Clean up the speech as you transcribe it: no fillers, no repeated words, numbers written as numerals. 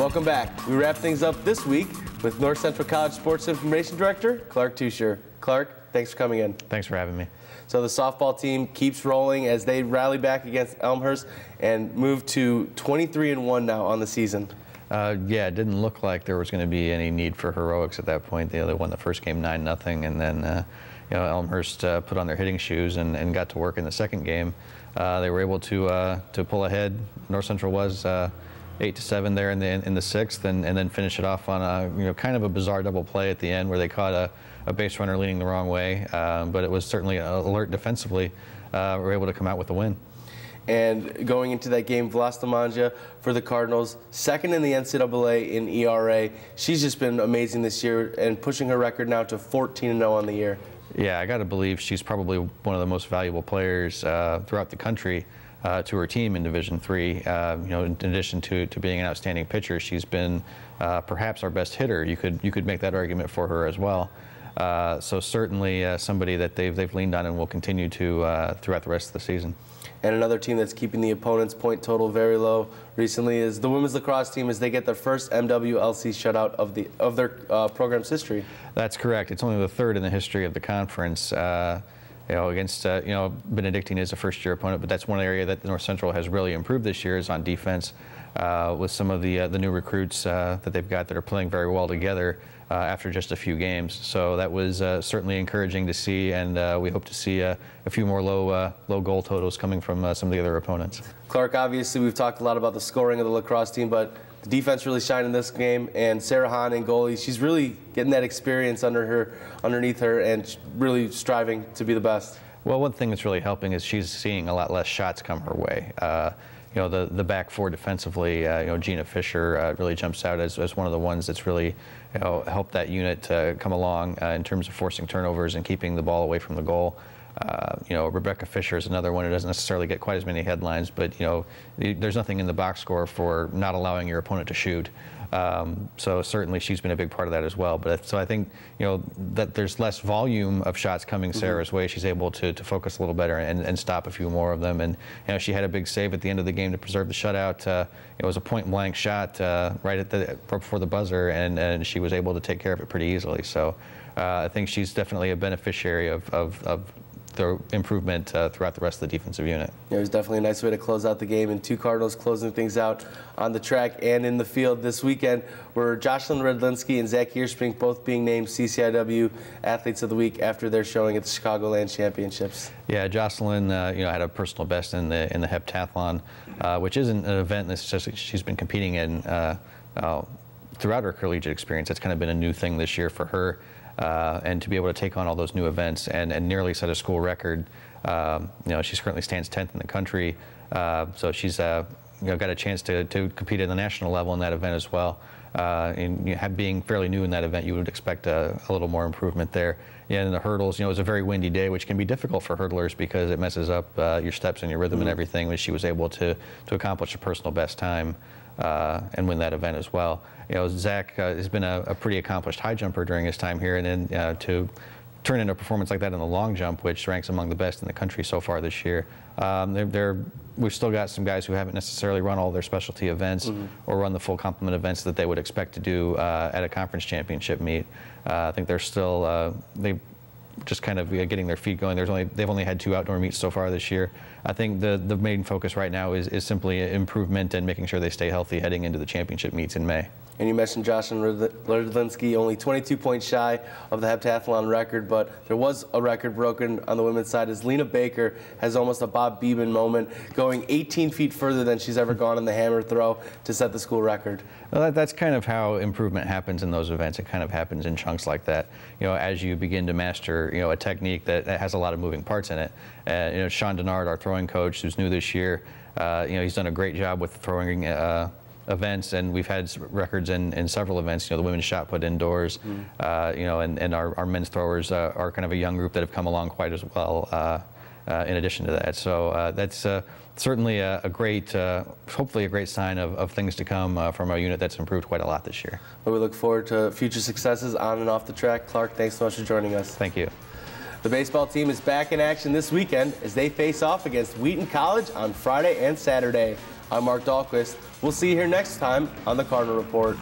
Welcome back. We wrap things up this week with North Cenrtal College Sports Information Director, Clark Teuscher. Clark, thanks for coming in. Thanks for having me. So the softball team keeps rolling as they rally back against Elmhurst and move to 23-1 now on the season. Yeah, it didn't look like there was going to be any need for heroics at that point. They won the first game 9-0, and then Elmhurst put on their hitting shoes and got to work in the second game. They were able to pull ahead. North Cenrtal was 8-7 there in the sixth, and then finish it off on a kind of a bizarre double play at the end where they caught a base runner leaning the wrong way, but it was certainly alert defensively. Were able to come out with the win. And going into that game, Vlastimanja for the Cardinals, second in the NCAA in ERA. She's just been amazing this year and pushing her record now to 14-0 on the year. Yeah, I got to believe she's probably one of the most valuable players throughout the country to her team in Division III. In addition to being an outstanding pitcher, she's been perhaps our best hitter. You could make that argument for her as well. So certainly somebody that they've leaned on and will continue to throughout the rest of the season. And another team that's keeping the opponent's point total very low recently is the women's lacrosse team, as they get their first MWLC shutout of their program's history. That's correct. It's only the third in the history of the conference. Against Benedictine is a first-year opponent, but that's one area that North Cenrtal has really improved this year is on defense with some of the new recruits that they've got that are playing very well together after just a few games. So that was certainly encouraging to see, and we hope to see a few more low goal totals coming from some of the other opponents. Clark, obviously we've talked a lot about the scoring of the lacrosse team, but the defense really shined in this game, and Sarah Hahn in goalie, she's really getting that experience underneath her and really striving to be the best. Well, one thing that's really helping is she's seeing a lot less shots come her way. The back four defensively, Gina Fisher really jumps out as one of the ones that's really helped that unit come along in terms of forcing turnovers and keeping the ball away from the goal. Rebecca Fisher is another one who doesn't necessarily get quite as many headlines, but there's nothing in the box score for not allowing your opponent to shoot. So certainly she's been a big part of that as well. But so I think that there's less volume of shots coming Sarah's way. She's able to focus a little better and stop a few more of them. And she had a big save at the end of the game to preserve the shutout. It was a point-blank shot right before the buzzer, and she was able to take care of it pretty easily. So I think she's definitely a beneficiary of the improvement throughout the rest of the defensive unit. Yeah, it was definitely a nice way to close out the game, and two Cardinals closing things out on the track and in the field this weekend were Jocelyn Redlinski and Zach Hirschpink both being named CCIW Athletes of the Week after their showing at the Chicagoland Championships. Yeah, Jocelyn had a personal best in the heptathlon, which isn't an event that she's been competing in throughout her collegiate experience. It's kind of been a new thing this year for her. And to be able to take on all those new events and nearly set a school record. She currently stands 10th in the country, so she's got a chance to compete at the national level in that event as well. And being fairly new in that event, you would expect a little more improvement there. Yeah, and the hurdles, it was a very windy day, which can be difficult for hurdlers because it messes up your steps and your rhythm and everything. But she was able to accomplish a personal best time and win that event as well. Zach has been a pretty accomplished high jumper during his time here, and then to turn in a performance like that in the long jump, which ranks among the best in the country so far this year. We've still got some guys who haven't necessarily run all their specialty events or run the full complement events that they would expect to do at a conference championship meet. I think they're still they just kind of getting their feet going. They've only had 2 outdoor meets so far this year. I think the main focus right now is simply improvement and making sure they stay healthy heading into the championship meets in May. And you mentioned Jocelyn Redlinski, only 22 points shy of the heptathlon record, but there was a record broken on the women's side as Lena Baker has almost a Bob Beeben moment, going 18 feet further than she's ever gone in the hammer throw to set the school record. Well, that's kind of how improvement happens in those events. It kind of happens in chunks like that. As you begin to master, a technique that has a lot of moving parts in it. Sean Denard, our throwing coach, who's new this year, he's done a great job with throwing events, and we've had records in several events. The women's shot put indoors, and our men's throwers are kind of a young group that have come along quite as well in addition to that. So that's certainly a great, hopefully a great sign of things to come from a unit that's improved quite a lot this year. Well, we look forward to future successes on and off the track. Clark, thanks so much for joining us. Thank you. The baseball team is back in action this weekend as they face off against Wheaton College on Friday and Saturday. I'm Marc Dahlquist. We'll see you here next time on the Cardinal Report.